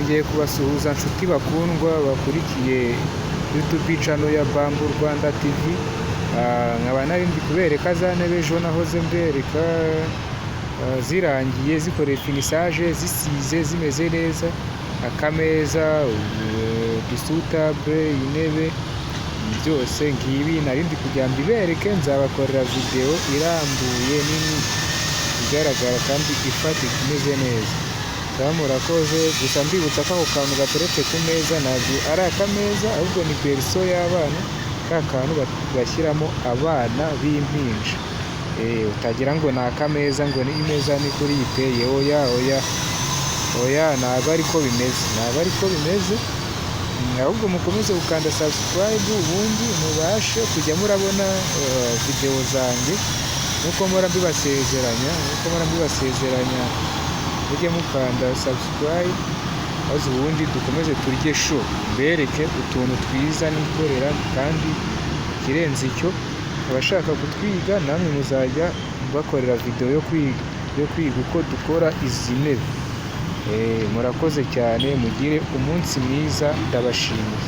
nongeye kubasuhuza nshuti bakundwa bakurikiye YouTube channel ya Bamboo Rwanda TV. Nkaba nari ndi kubereka za ntebe ejo nahoze mbereka zirangiye zikoreye finissage zisize zimeze neza, akameza, dusutable, intebe byose ngibi nari ndi kujya mbibereke, nzabakorera video irambuye nini igaragara kandi ifatika imeze neza. Murakoze, gusa mbibutsa ko ako kantu gateretse ku meza ntabwo ari akameza ahubwo ni berceau y'abana, ka kantu bashyiramo abana b'impinja. Utagira ngo ni akameza ngo ni imeza ni kuri yiteye, oya ntabwo ariko bimeze, ahubwo mukomeze gukanda subscribe ubundi mubashe kujya murabona video zanjye nkuko mpora mbibasezeranya, mujye mukanda subscribe maze ubundi dukomeze turye show, mbereke utuntu twiza nikorera, kandi ikirenze icyo abashaka kutwiga namwe muzajya bakorera video yo kwiga uko dukora izi ntebe. Murakoze cyane, mugire umunsi mwiza, ndabashimiye.